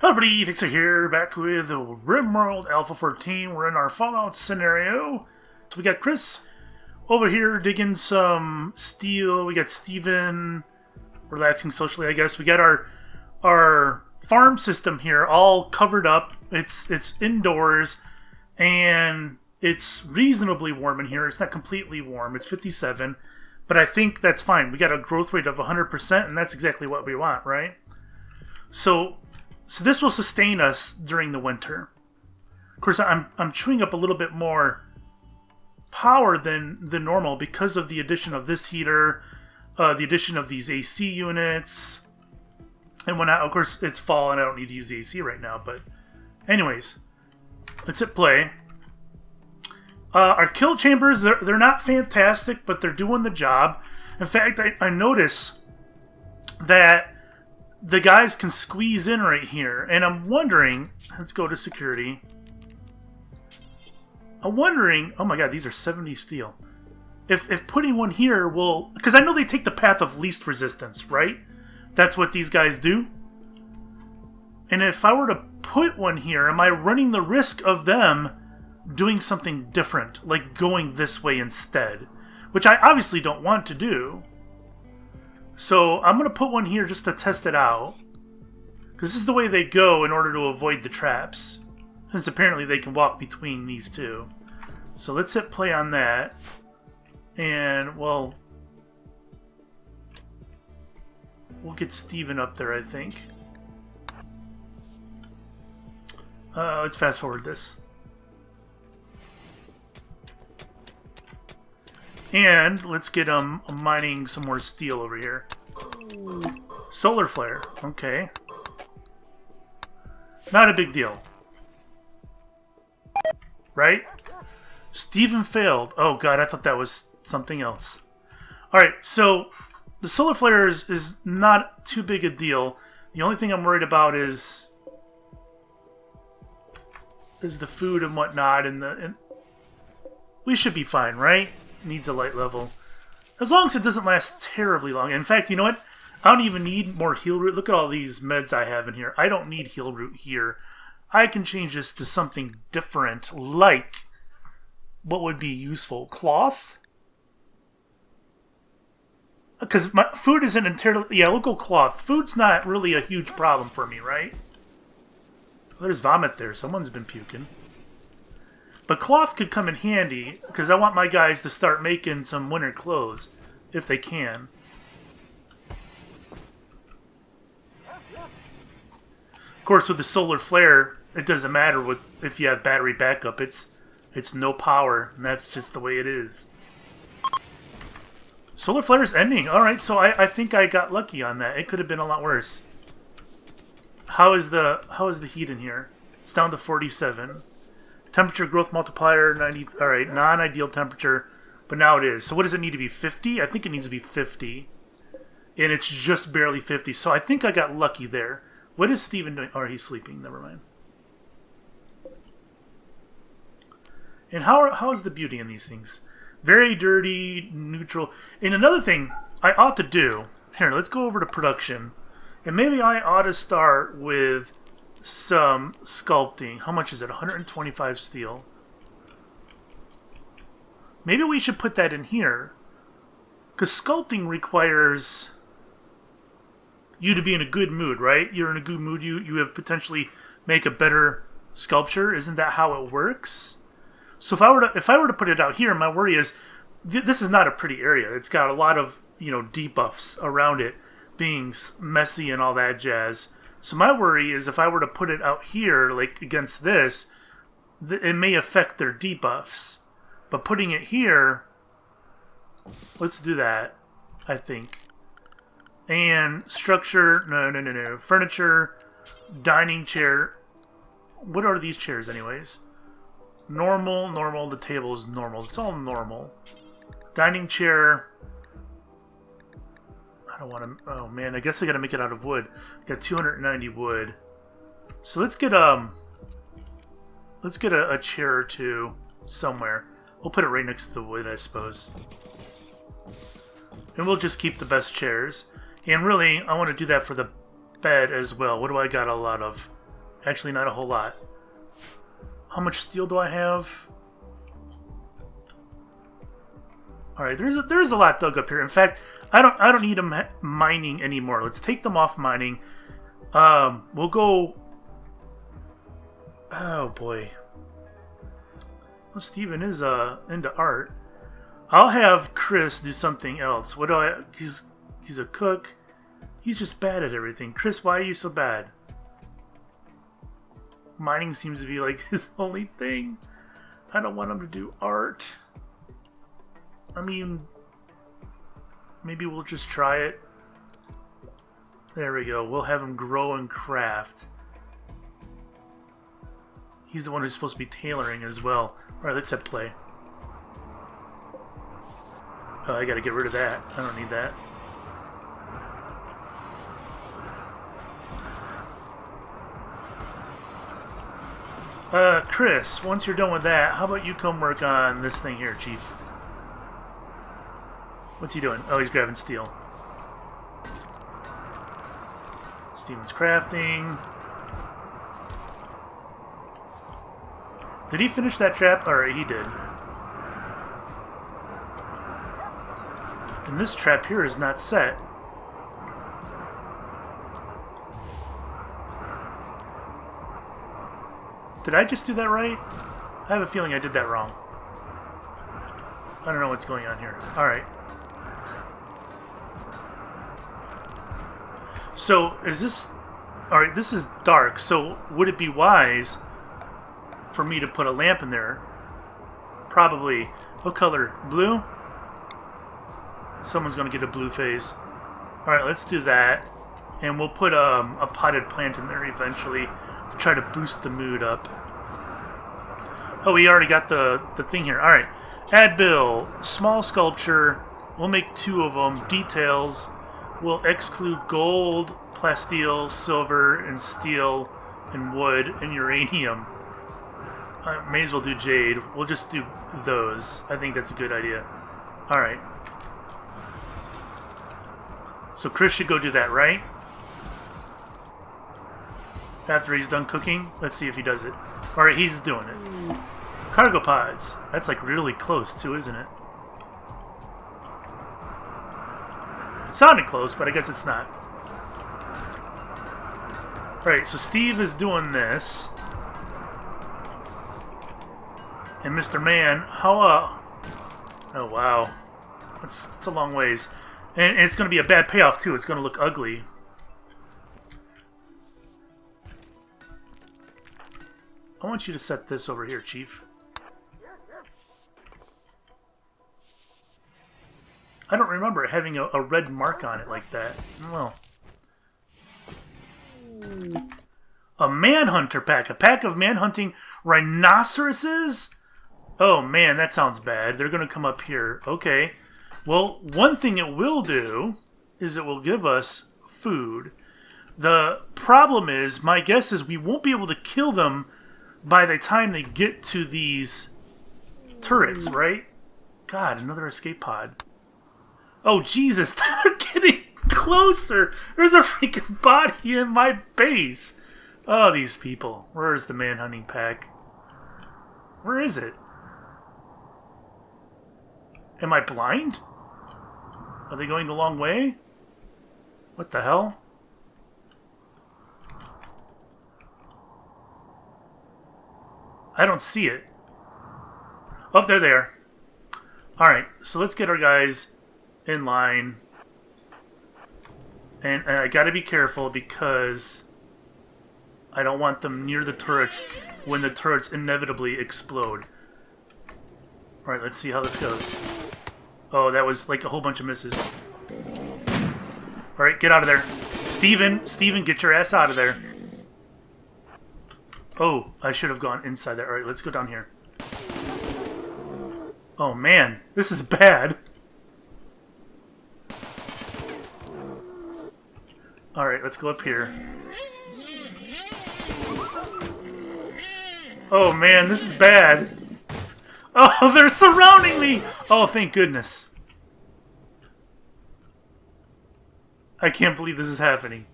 Hello everybody, Fixer here, back with RimWorld Alpha 14. We're in our Fallout scenario. So we got Chris over here digging some steel. We got Steven relaxing socially, I guess. We got our farm system here all covered up. It's indoors, and it's reasonably warm in here. It's not completely warm. It's 57, but I think that's fine. We got a growth rate of 100%, and that's exactly what we want, right? So this will sustain us during the winter. Of course, I'm chewing up a little bit more power than normal because of the addition of this heater, the addition of these AC units, and of course, it's fall and I don't need to use the AC right now. But anyways, let's hit play. Our kill chambers, they're not fantastic, but they're doing the job. In fact, I notice that the guys can squeeze in right here, and I'm wondering, let's go to security. I'm wondering, oh my god, these are 70 steel. If putting one here will, because I know they take the path of least resistance, right? That's what these guys do. And if I were to put one here, am I running the risk of them doing something different, like going this way instead? Which I obviously don't want to do. So I'm going to put one here just to test it out. Because this is the way they go in order to avoid the traps. Since apparently they can walk between these two. So let's hit play on that. And, well, we'll get Steven up there, I think. Let's fast forward this. And let's get mining some more steel over here. Solar flare, okay. Not a big deal. Right? Steven failed. Oh god, I thought that was something else. Alright, so the solar flare is not too big a deal. The only thing I'm worried about is the food and whatnot, and we should be fine, right? Needs a light level. As long as it doesn't last terribly long. In fact, you know what? I don't even need more heal root. Look at all these meds I have in here. I don't need heal root here. I can change this to something different, like what would be useful? Cloth? Because my food isn't entirely... Yeah, we'll go cloth. Food's not really a huge problem for me, right? There's vomit there. Someone's been puking. But cloth could come in handy, because I want my guys to start making some winter clothes, if they can. Of course, with the solar flare, it doesn't matter if you have battery backup. It's no power, and that's just the way it is. Solar flare is ending. Alright, so I think I got lucky on that. It could have been a lot worse. How is the heat in here? It's down to 47. Temperature growth multiplier, 90. Alright, non-ideal temperature, but now it is. So what does it need to be, 50? I think it needs to be 50. And it's just barely 50, so I think I got lucky there. What is Steven doing? Oh, he's sleeping, never mind. And how is the beauty in these things? Very dirty, neutral. And another thing I ought to do, here, let's go over to production. And maybe I ought to start with some sculpting. How much is it? 125 steel. Maybe we should put that in here. Because sculpting requires you to be in a good mood, right? You're in a good mood, you have potentially make a better sculpture. Isn't that how it works? So if I were to put it out here, my worry is this is not a pretty area. It's got a lot of, debuffs around it, being messy and all that jazz. So my worry is if I were to put it out here, like against this, it may affect their debuffs. But putting it here, let's do that, I think. And structure, no. Furniture, dining chair. What are these chairs anyways? Normal, the table is normal. It's all normal. Dining chair. I don't want to... Oh man, I guess I gotta make it out of wood. I got 290 wood. So let's get a chair or two somewhere. We'll put it right next to the wood, I suppose. And we'll just keep the best chairs. And really, I want to do that for the bed as well. What do I got a lot of? Actually, not a whole lot. How much steel do I have? Alright, there's a lot dug up here. In fact, I don't need them mining anymore. Let's take them off mining. We'll go... Oh, boy. Well, Steven is into art. I'll have Chris do something else. What do I... He's a cook. He's just bad at everything. Chris, why are you so bad? Mining seems to be like his only thing. I don't want him to do art. I mean, maybe we'll just try it. There we go. We'll have him grow and craft. He's the one who's supposed to be tailoring as well. Alright, let's hit play. Oh, I gotta get rid of that. I don't need that. Chris, once you're done with that, how about you come work on this thing here, Chief? What's he doing? Oh, he's grabbing steel. Steven's crafting. Did he finish that trap? Alright, he did. And this trap here is not set. Did I just do that right? I have a feeling I did that wrong. I don't know what's going on here. Alright. So, is this... Alright, this is dark, so would it be wise for me to put a lamp in there? Probably. What color? Blue? Someone's gonna get a blue phase. Alright, let's do that. And we'll put a potted plant in there eventually to try to boost the mood up. Oh, we already got the thing here. Alright. Add bill. Small sculpture. We'll make 2 of them. Details. We'll exclude gold, plasteel, silver, and steel, and wood, and uranium. I may as well do jade. We'll just do those. I think that's a good idea. Alright. So Chris should go do that, right? After he's done cooking? Let's see if he does it. Alright, he's doing it. Cargo pods. That's like really close too, isn't it? It sounded close, but I guess it's not. Alright, so Steve is doing this. And Mr. Man, how, oh, wow. That's a long ways. And it's going to be a bad payoff, too. It's going to look ugly. I want you to set this over here, Chief. I don't remember having a red mark on it like that. Well. A manhunter pack. A pack of manhunting rhinoceroses? Oh, man, that sounds bad. They're going to come up here. Okay. Well, one thing it will do is it will give us food. The problem is, my guess is we won't be able to kill them by the time they get to these turrets, right? God, another escape pod. Oh, Jesus, they're getting closer. There's a freaking body in my base. Oh, these people. Where's the manhunting pack? Where is it? Am I blind? Are they going the long way? What the hell? I don't see it. Oh, they're there. Alright, so let's get our guys in line. And I gotta be careful because I don't want them near the turrets when the turrets inevitably explode. Alright, let's see how this goes. Oh, that was like a whole bunch of misses. Alright, get out of there. Steven, get your ass out of there. Oh, I should have gone inside there. Alright, let's go down here. Oh man, this is bad. Alright, let's go up here. Oh man, this is bad. Oh, they're surrounding me! Oh, thank goodness. I can't believe this is happening.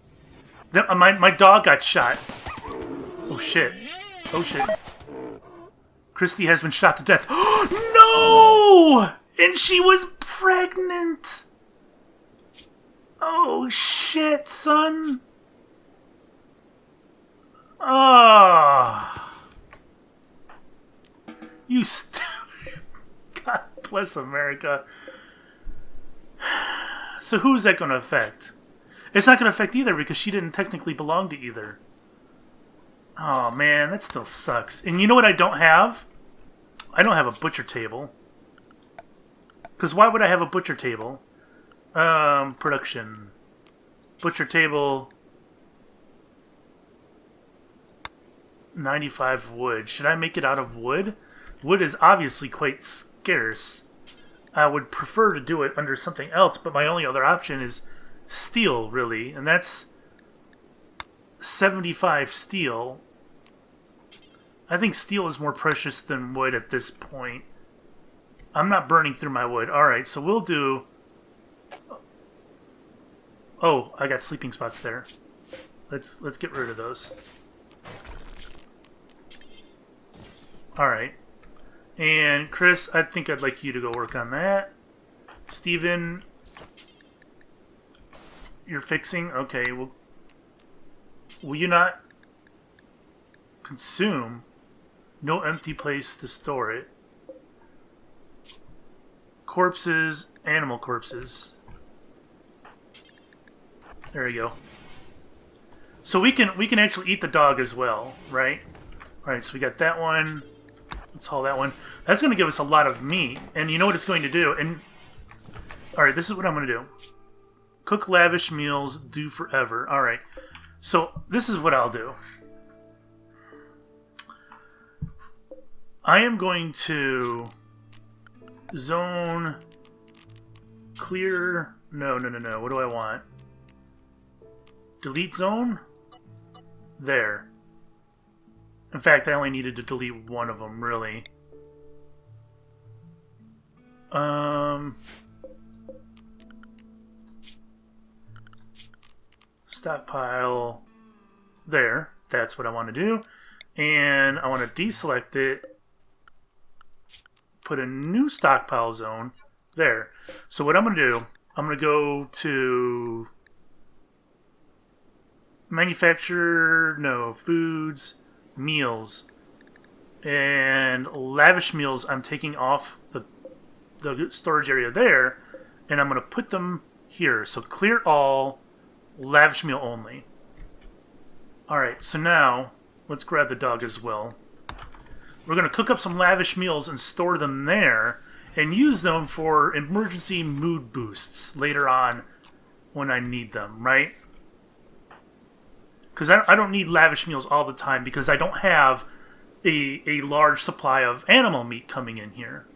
My dog got shot. Oh shit. Oh shit. Christy has been shot to death. No! And she was pregnant! Oh shit, son. Ah. You stupid. God bless America. So who's that going to affect? It's not going to affect either because she didn't technically belong to either. Oh man, that still sucks. And you know what I don't have? I don't have a butcher table. Because why would I have a butcher table? Production. Butcher table. 95 wood. Should I make it out of wood? Wood is obviously quite scarce. I would prefer to do it under something else, but my only other option is steel, really. And that's 75 steel. I think steel is more precious than wood at this point. I'm not burning through my wood. Alright, so we'll do... Oh, I got sleeping spots there. Let's get rid of those. Alright. And Chris, I think I'd like you to go work on that. Steven, you're fixing? Okay, well... Will you not consume? No empty place to store it. Corpses, animal corpses. There you go. So we can actually eat the dog as well, right? Alright, so we got that one. Let's haul that one. That's going to give us a lot of meat. And you know what it's going to do? And alright, this is what I'm going to do. Cook lavish meals, do forever. Alright. So this is what I'll do. I am going to zone clear. No. What do I want? Delete zone? There. In fact, I only needed to delete one of them, really. Stockpile. There. That's what I want to do. And I want to deselect it. Put a new stockpile zone. There. So what I'm going to do, I'm going to go to manufacture, no, foods, meals, and lavish meals I'm taking off the storage area there, and I'm going to put them here. So clear all, lavish meal only. Alright, so now let's grab the dog as well. We're going to cook up some lavish meals and store them there and use them for emergency mood boosts later on when I need them, right? Because I don't need lavish meals all the time because I don't have a large supply of animal meat coming in here.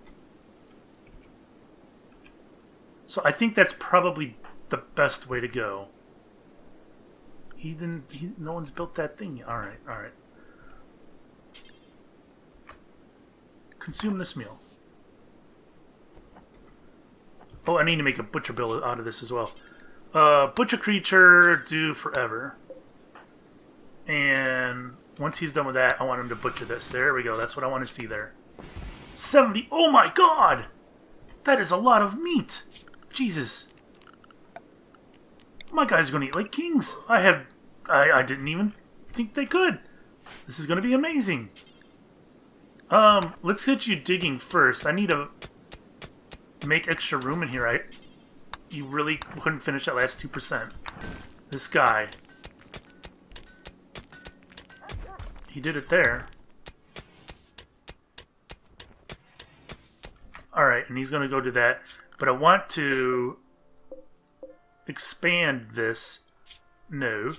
So I think that's probably the best way to go. No one's built that thing. Alright. Consume this meal. Oh, I need to make a butcher bill out of this as well. Butcher creature, do forever. And once he's done with that, I want him to butcher this. There we go. That's what I want to see there. 70. Oh my god! That is a lot of meat. Jesus. My guys are going to eat like kings. I didn't even think they could. This is going to be amazing. Let's get you digging first. I need to make extra room in here. You really couldn't finish that last 2%. This guy. He did it there. Alright, and he's going to go do that. But I want to expand this. No.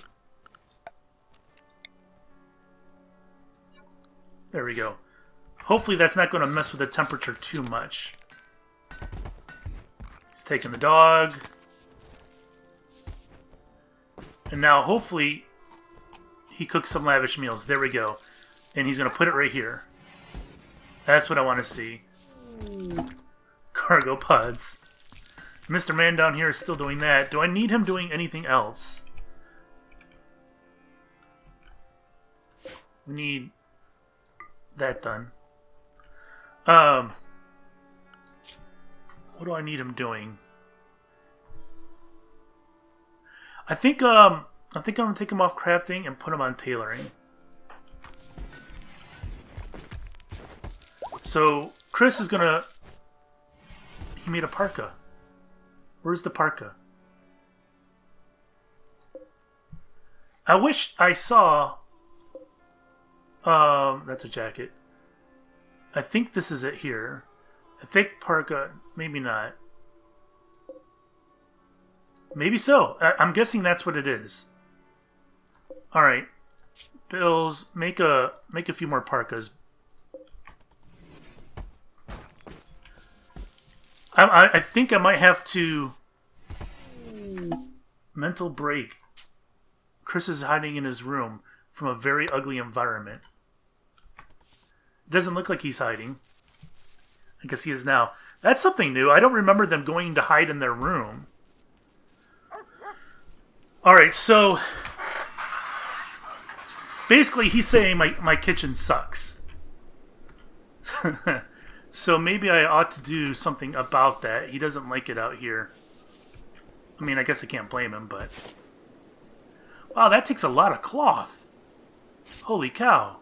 There we go. Hopefully that's not going to mess with the temperature too much. He's taking the dog. And now hopefully he cooks some lavish meals. There we go. And he's going to put it right here. That's what I want to see. Cargo pods. Mr. Man down here is still doing that. Do I need him doing anything else? We need that done. What do I need him doing? I think I'm gonna take him off crafting and put him on tailoring. So Chris is gonna. He made a parka. Where's the parka? I wish I saw. That's a jacket. I think this is it here. A thick parka, maybe not. Maybe so. I'm guessing that's what it is. All right, Bills, make a few more parkas. I think I might have to mental break. Chris is hiding in his room from a very ugly environment. It doesn't look like he's hiding. I guess he is now. That's something new. I don't remember them going to hide in their room. Alright, so basically he's saying my kitchen sucks. So maybe I ought to do something about that. He doesn't like it out here. I mean, I guess I can't blame him, but... Wow, that takes a lot of cloth. Holy cow.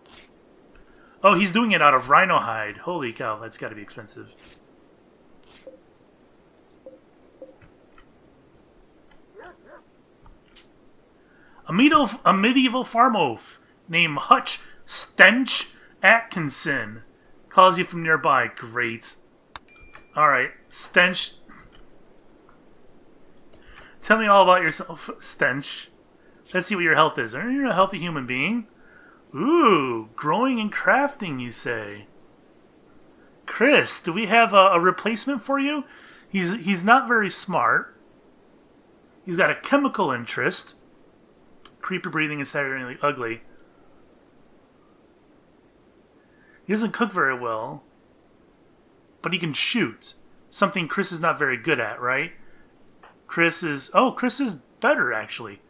Oh, he's doing it out of rhino hide. Holy cow, that's got to be expensive. A medieval farm oaf named Hutch Stench Atkinson calls you from nearby. Great. Alright, Stench. Tell me all about yourself, Stench. Let's see what your health is. Are you a healthy human being? Ooh, growing and crafting, you say. Chris, do we have a replacement for you? He's not very smart. He's got a chemical interest. Creepy breathing and staggeringly ugly. He doesn't cook very well. But he can shoot. Something Chris is not very good at, right? Chris is better, actually.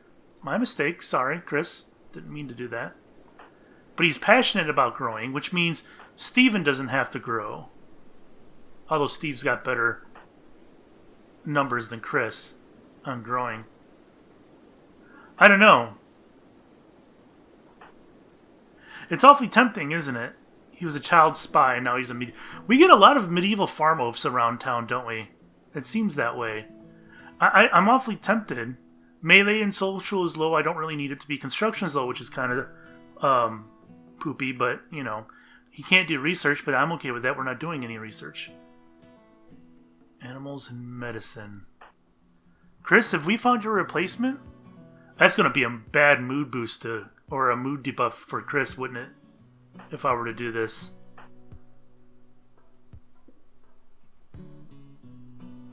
My mistake. Sorry, Chris. Didn't mean to do that. But he's passionate about growing, which means Steven doesn't have to grow. Although Steve's got better numbers than Chris on growing. I don't know. It's awfully tempting, isn't it? He was a child spy, and now he's a... We get a lot of medieval farm oafs around town, don't we? It seems that way. I'm awfully tempted. Melee and social is low. I don't really need it to be. Construction is low, which is kind of poopy, but, you know. He can't do research, but I'm okay with that. We're not doing any research. Animals and medicine. Chris, have we found your replacement? That's going to be a bad mood boost or a mood debuff for Chris, wouldn't it? If I were to do this.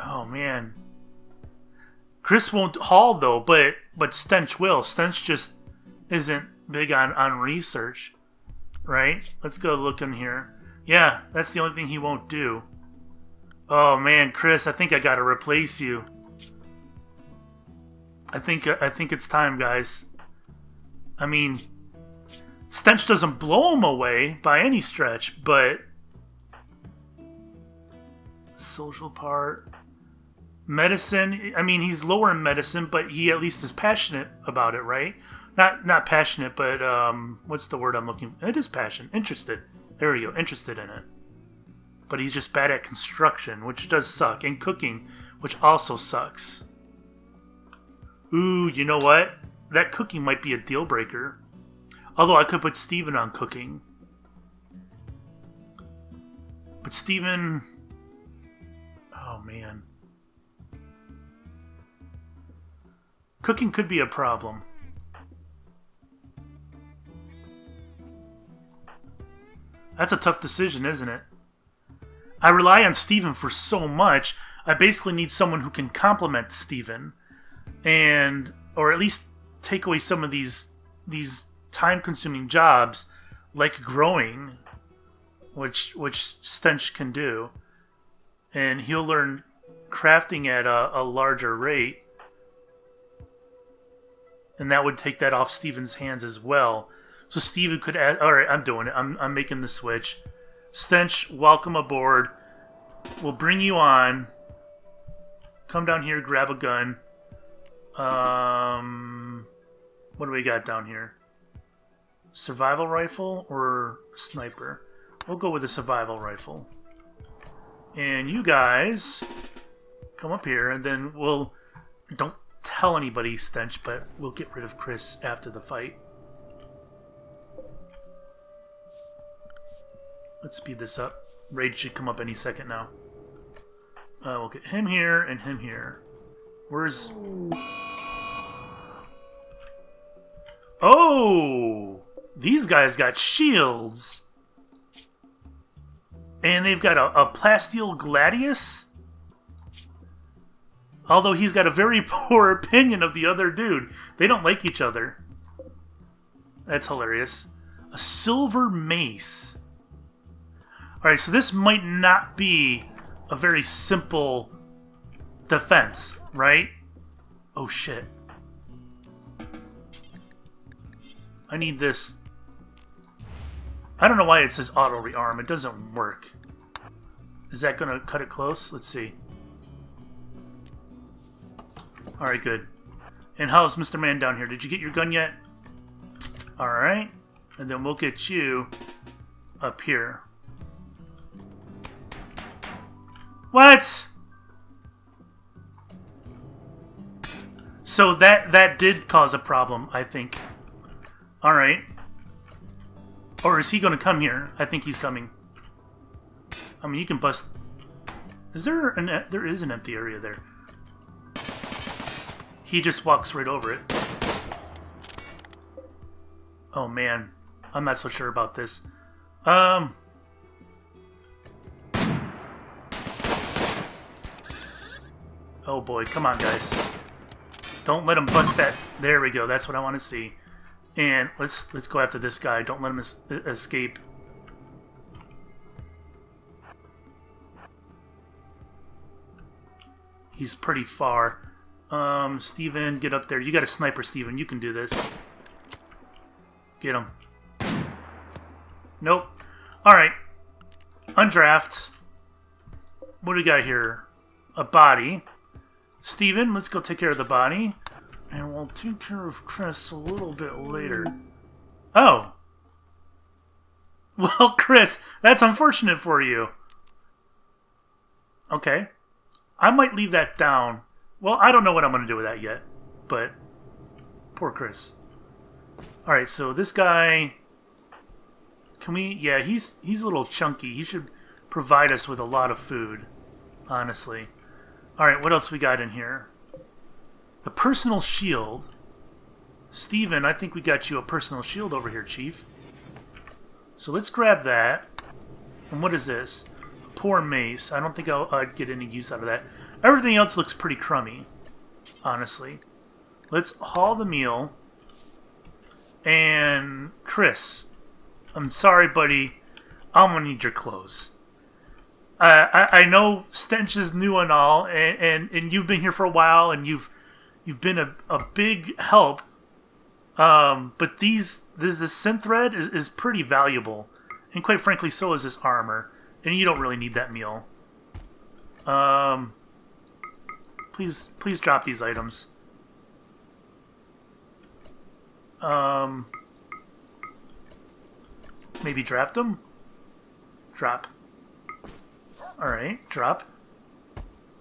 Oh, man. Chris won't haul, though, but Stench will. Stench just isn't big on research. Right? Let's go look in here. Yeah, that's the only thing he won't do. Oh, man, Chris, I think I gotta replace you. I think it's time, guys. I mean, Stench doesn't blow him away by any stretch, but... Social part... Medicine, I mean, he's lower in medicine, but he at least is passionate about it, right? Not passionate, but, what's the word I'm looking for? It is passion. Interested. There we go. Interested in it. But he's just bad at construction, which does suck. And cooking, which also sucks. Ooh, you know what? That cooking might be a deal breaker. Although I could put Steven on cooking. But Steven... Oh, man. Cooking could be a problem. That's a tough decision, isn't it? I rely on Steven for so much, I basically need someone who can complement Steven. Or at least take away some of these time-consuming jobs, like growing, which Stench can do. And he'll learn crafting at a larger rate. And that would take that off Steven's hands as well. So Steven could add... Alright, I'm doing it. I'm making the switch. Stench, welcome aboard. We'll bring you on. Come down here, grab a gun. What do we got down here? Survival rifle or sniper? We'll go with a survival rifle. And you guys come up here, and then we'll... Don't tell anybody, Stench, but we'll get rid of Chris after the fight. Let's speed this up. Raid should come up any second now. We'll get him here and him here. Where's... Oh! These guys got shields! And they've got a plasteel gladius? Although he's got a very poor opinion of the other dude. They don't like each other. That's hilarious. A silver mace. Alright, so this might not be a very simple defense, right? Oh shit. I need this. I don't know why it says auto rearm. It doesn't work. Is that gonna cut it close? Let's see. Alright, good. And how's Mr. Man down here? Did you get your gun yet? Alright. And then we'll get you up here. What? So that did cause a problem, I think. Alright. Or is he going to come here? I think he's coming. I mean, you can bust... Is there an... There is an empty area there. He just walks right over it. Oh, man. I'm not so sure about this. Oh, boy. Come on, guys. Don't let him bust that... There we go. That's what I want to see. And let's go after this guy. Don't let him escape. He's pretty far. Steven, get up there. You got a sniper, Steven. You can do this. Get him. Nope. Alright. Undraft. What do we got here? A body. Steven, let's go take care of the body. And we'll take care of Chris a little bit later. Oh. Well, Chris, that's unfortunate for you. Okay. I might leave that down. Well, I don't know what I'm going to do with that yet. But, poor Chris. Alright, so this guy... Can we... Yeah, he's a little chunky. He should provide us with a lot of food. Honestly. Alright, what else we got in here? The personal shield. Steven, I think we got you a personal shield over here, Chief. So let's grab that. And what is this? Poor mace. I don't think I'd get any use out of that. Everything else looks pretty crummy, honestly. Let's haul the meal. And Chris, I'm sorry, buddy. I'm gonna need your clothes. I know Stench is new and all, and you've been here for a while, and you've been a big help. But this synth thread is pretty valuable, and quite frankly, so is this armor. And you don't really need that meal. Please drop these items. Maybe draft them? Drop. Alright, drop.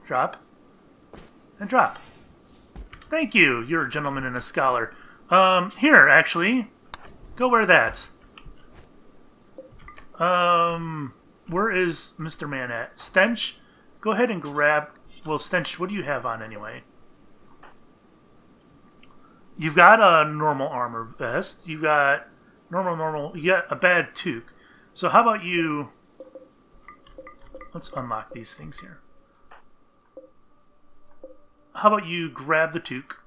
Drop. And drop. Thank you, you're a gentleman and a scholar. Here, actually. Go wear that. Where is Mr. Man at? Stench? Go ahead and grab... Well, Stench, what do you have on anyway? You've got a normal armor vest. You've got normal. You got a bad toque. So how about you... Let's unlock these things here. How about you grab the toque?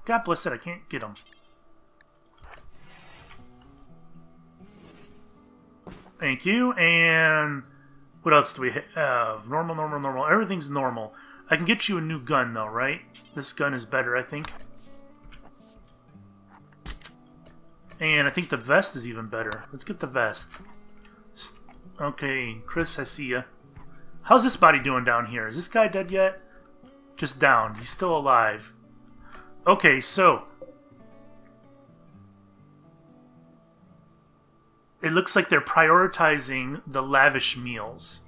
God bless it, I can't get them. Thank you, and what else do we have? Normal. Everything's normal. I can get you a new gun, though, right? This gun is better, I think. And I think the vest is even better. Let's get the vest. Okay, Chris, I see ya. How's this body doing down here? Is this guy dead yet? Just down. He's still alive. Okay, so it looks like they're prioritizing the lavish meals.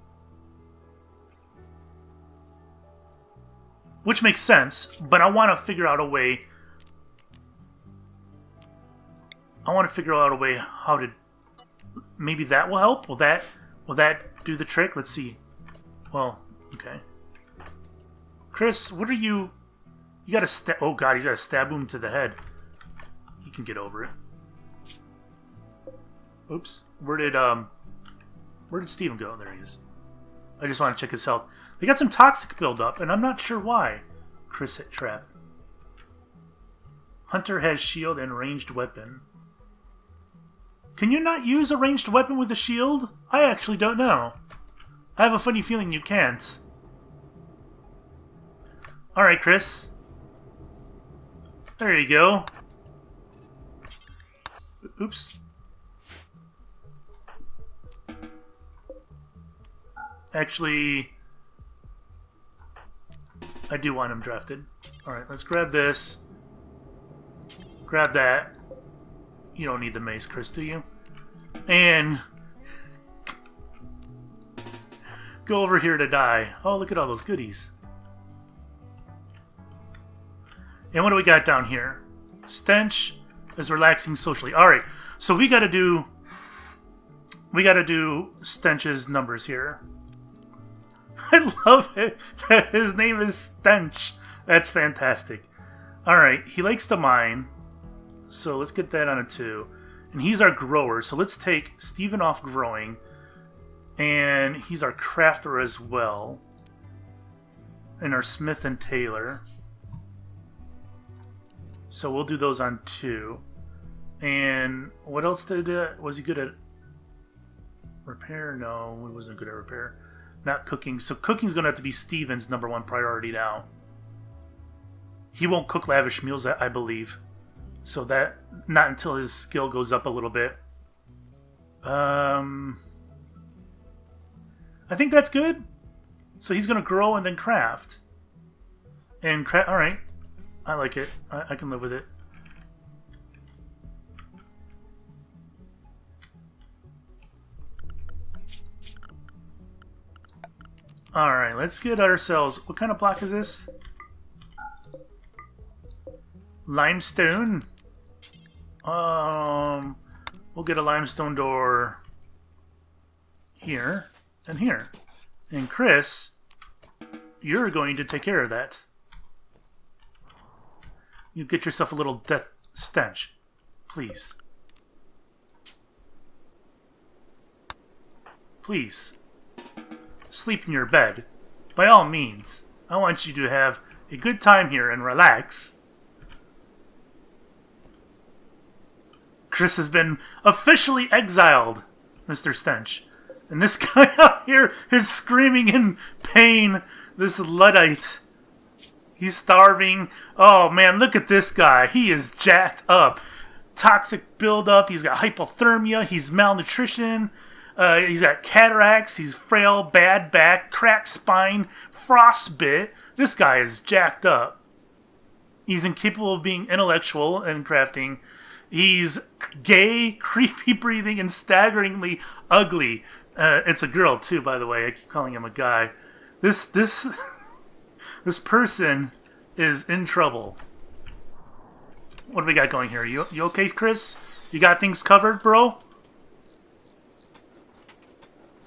Which makes sense, but I want to figure out a way... how to... Maybe that will help? Will that do the trick? Let's see. Well, okay. Chris, what are you... You gotta stab... Oh god, he's gotta stab him to the head. He can get over it. Oops. Where did Steven go? There he is. I just want to check his health. They got some toxic buildup, and I'm not sure why. Chris hit trap. Hunter has shield and ranged weapon. Can you not use a ranged weapon with a shield? I actually don't know. I have a funny feeling you can't. Alright, Chris. There you go. Oops. Actually, I do want him drafted. Alright, let's grab this. Grab that. You don't need the mace, Chris, do you? And go over here to die. Oh, look at all those goodies. And what do we got down here? Stench is relaxing socially. Alright, so we gotta do Stench's numbers here. I love it that his name is Stench. That's fantastic. Alright, he likes to mine. So let's get that on a 2. And he's our grower. So let's take Steven off growing. And he's our crafter as well. And our smith and tailor. So we'll do those on 2. And what else was he good at? Repair? No, he wasn't good at repair. Not cooking. So cooking's going to have to be Steven's #1 priority now. He won't cook lavish meals, I believe. So that, not until his skill goes up a little bit. I think that's good. So he's going to grow and then craft. And alright. I like it. I can live with it. Alright, let's get ourselves... What kind of block is this? Limestone. We'll get a limestone door here and here. And Chris, you're going to take care of that. You get yourself a little death stench, please. Please. Sleep in your bed. By all means. I want you to have a good time here and relax. Chris has been officially exiled, Mr. Stench. And this guy out here is screaming in pain. This Luddite. He's starving. Oh man, look at this guy. He is jacked up. Toxic buildup. He's got hypothermia. He's malnutrition. He's got cataracts. He's frail, bad back, cracked spine, frostbite. This guy is jacked up. He's incapable of being intellectual and crafting. He's gay, creepy breathing, and staggeringly ugly. It's a girl too, by the way. I keep calling him a guy. This person is in trouble. What do we got going here? You okay, Chris? You got things covered, bro?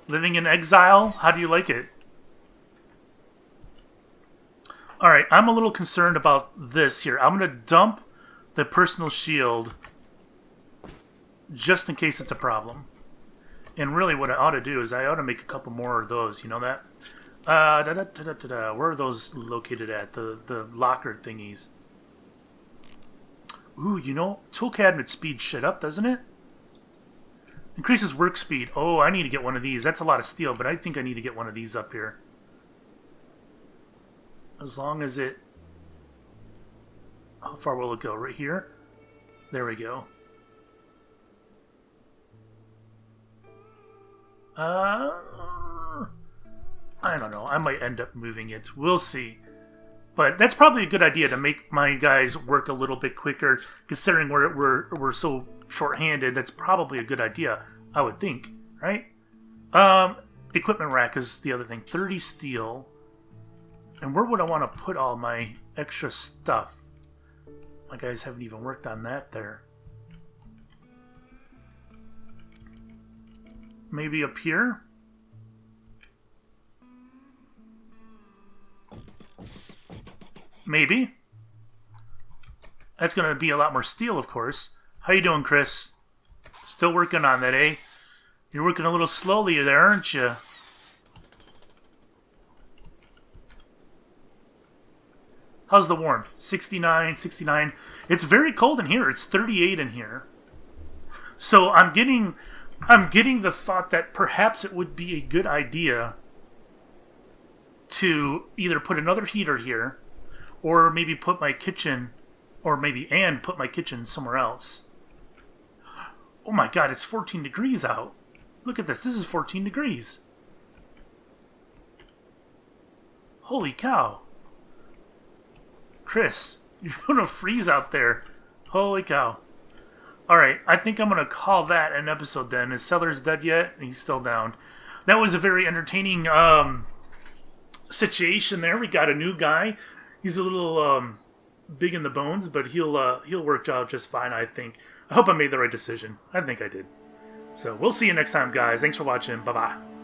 Living in exile? How do you like it? Alright, I'm a little concerned about this here. I'm going to dump the personal shield just in case it's a problem. And really what I ought to do is I ought to make a couple more of those. You know that? Where are those located at? The locker thingies. Ooh, you know, tool cabinet speed shit up, doesn't it? Increases work speed. Oh, I need to get one of these. That's a lot of steel, but I think I need to get one of these up here. As long as it... How far will it go? Right here? There we go. I don't know. I might end up moving it. We'll see. But that's probably a good idea to make my guys work a little bit quicker, considering we're so short-handed. That's probably a good idea, I would think, right? Equipment rack is the other thing. 30 steel. And where would I want to put all my extra stuff? My guys haven't even worked on that there. Maybe up here? Maybe. That's going to be a lot more steel, of course. How you doing, Chris? Still working on that, eh? You're working a little slowly there, aren't you? How's the warmth? 69, 69. It's very cold in here. It's 38 in here. So I'm getting the thought that perhaps it would be a good idea to either put another heater here, or maybe put my kitchen, put my kitchen somewhere else. Oh my god, it's 14 degrees out. Look at this. This is 14 degrees. Holy cow. Chris, you're going to freeze out there. Holy cow. Alright, I think I'm going to call that an episode then. Is Sellers dead yet? He's still down. That was a very entertaining situation there. We got a new guy. He's a little big in the bones, but he'll work out just fine, I think. I hope I made the right decision. I think I did. So we'll see you next time, guys. Thanks for watching. Bye-bye.